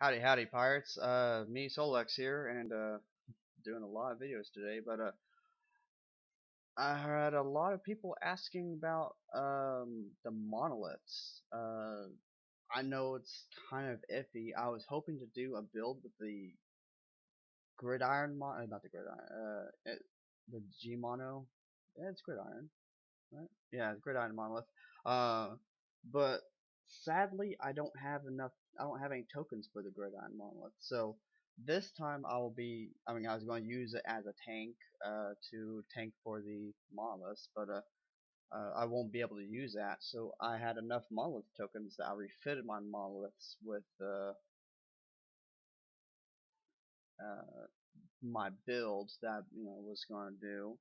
Howdy, howdy, pirates. Me, Solex here, and doing a lot of videos today. But I had a lot of people asking about the monoliths. I know it's kind of iffy. I was hoping to do a build with the gridiron not the gridiron, the gmono. Yeah, it's gridiron, right? Yeah, gridiron monolith. Uh, but sadly, I don't have enough. I don't have any tokens for the gridiron monolith. So this time I will be. I mean, I was going to use it as a tank, to tank for the monoliths, but I won't be able to use that. So I had enough monolith tokens that I refitted my monoliths with uh, my build that was going to do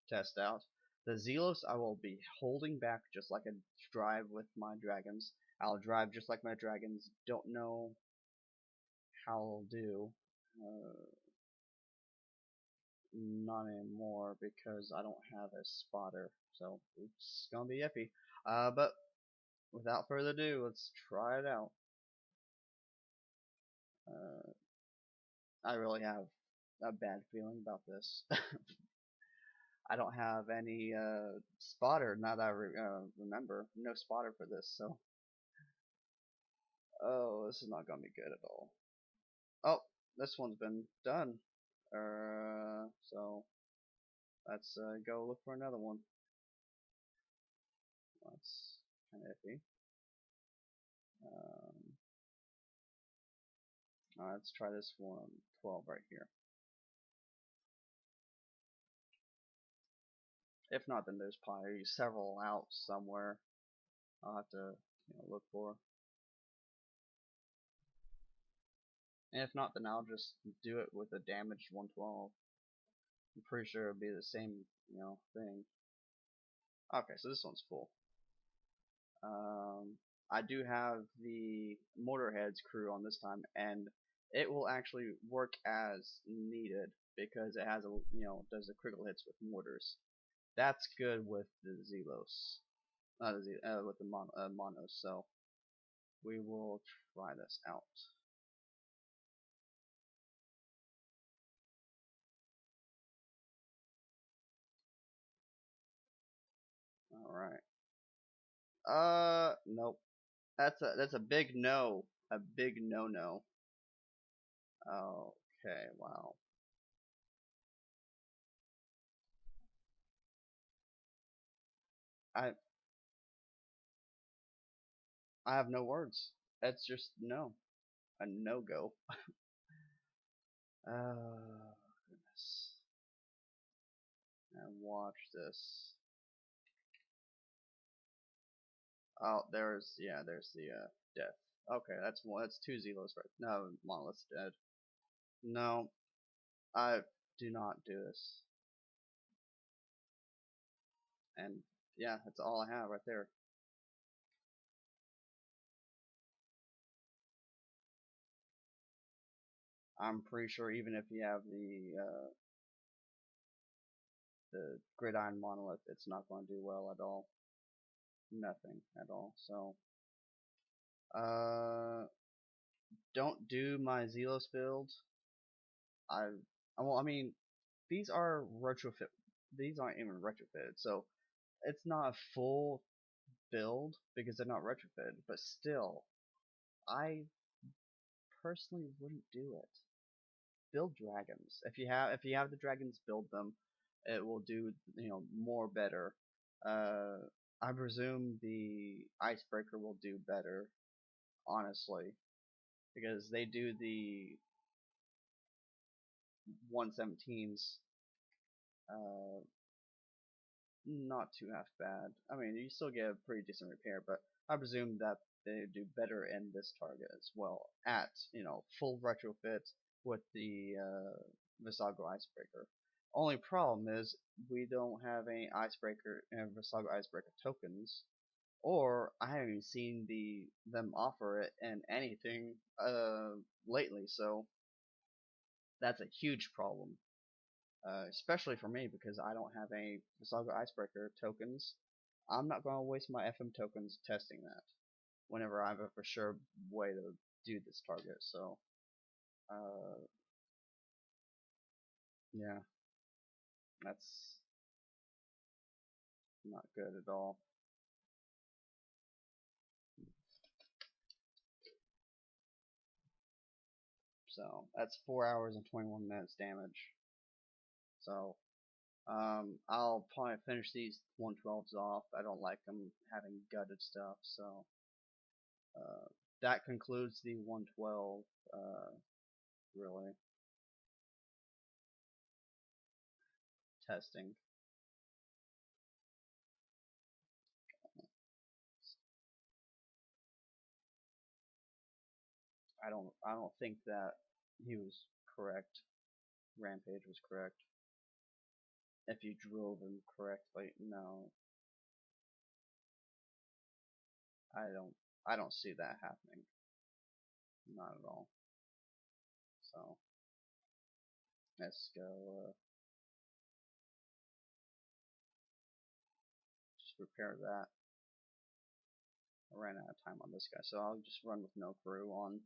test out. The zelos I will be holding back just like I drive with my dragons. I'll drive just like my dragons. Don't know how I'll do. Uh, Not anymore because I don't have a spotter. So it's gonna be iffy. But without further ado, let's try it out. Uh, I really have a bad feeling about this. I don't have any spotter now that I remember. No spotter for this, so oh, this is not gonna be good at all. Oh, this one's been done. So let's go look for another one. That's kind of iffy. Um, Alright, let's try this one. 12 right here. If not, then there's probably several out somewhere. I'll have to look for. And if not, then I'll just do it with a damaged 112. I'm pretty sure it'll be the same, thing. Okay, so this one's full. I do have the Motorhead's crew on this time, and it will actually work as needed because it has a does the critical hits with mortars. That's good with the Zelos, not the with the monos. So we will try this out. All right. Nope. That's a big no. A big no no. Okay. Wow. I I have no words. That's just no. A no go. Goodness. And watch this. Oh, there's the death. Okay, that's one. That's two Zelos right. No, Monolith's dead. No, I do not do this. And yeah, that's all I have right there. I'm pretty sure even if you have the gridiron monolith, it's not going to do well at all. Nothing at all. So uh, don't do my Zelos build. I well, I mean, these are retrofit. These aren't even retrofitted, so it's not a full build because they're not retrofitted. But still, I personally wouldn't do it. Build dragons. If you have the dragons, build them. It will do more better. Uh, I presume the icebreaker will do better, honestly, because they do the 117s. Uh, Not too half bad. I mean, you still get a pretty decent repair, but I presume that they do better in this target as well at full retrofit with the Visago Icebreaker. Only problem is we don't have any Icebreaker and Visago Icebreaker tokens, or I haven't even seen them offer it in anything lately. So that's a huge problem. Especially for me because I don't have any Visago Icebreaker tokens. I'm not going to waste my FM tokens testing that whenever I have a for sure way to do this target. So yeah, that's not good at all. So that's 4 hours and 21 minutes damage. So I'll probably finish these 112s off. I don't like them having gutted stuff. So that concludes the 112. Really testing. I don't think that he was correct. Rampage was correct. If you drove him correctly, no, I don't see that happening. Not at all. So let's go. Just repair that. I ran out of time on this guy, so I'll just run with no crew on.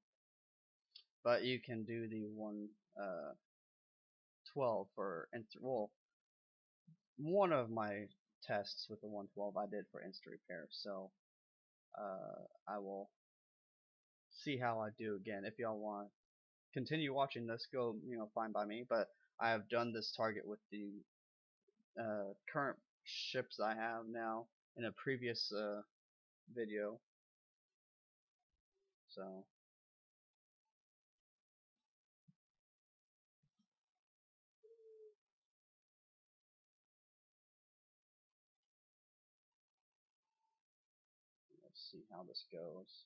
But you can do the 112 for well, one of my tests with the 112 I did for instant repair, so I will see how I do again. If y'all want to continue watching this, go, fine by me. But I have done this target with the current ships I have now in a previous video. So let's see how this goes.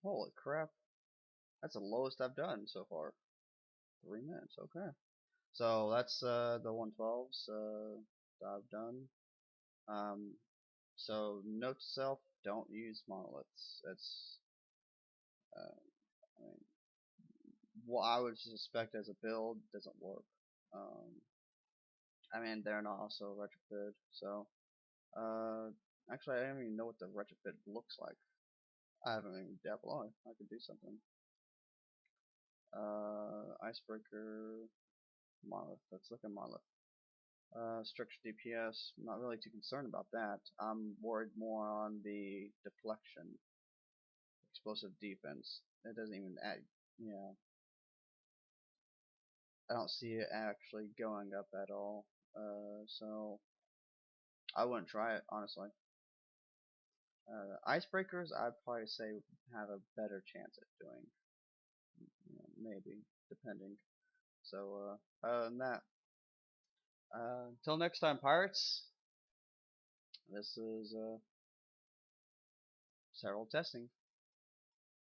Holy crap. That's the lowest I've done so far. 3 minutes, okay. So that's the 112s that I've done. Um, so note to self, don't use monoliths. It's, I mean, what I would suspect as a build doesn't work. Um, I mean, they're not also retrofit, so actually I don't even know what the retrofit looks like. I haven't even dabbled on it. I could do something. Icebreaker, monolith. Let's look at monolith. Structure DPS. I'm not really too concerned about that. I'm worried more on the deflection, explosive defense. It doesn't even add. Yeah, I don't see it actually going up at all. So I wouldn't try it honestly. Icebreakers, I'd probably say have a better chance at doing. Maybe depending. So other than that, until next time, pirates. This is several testing.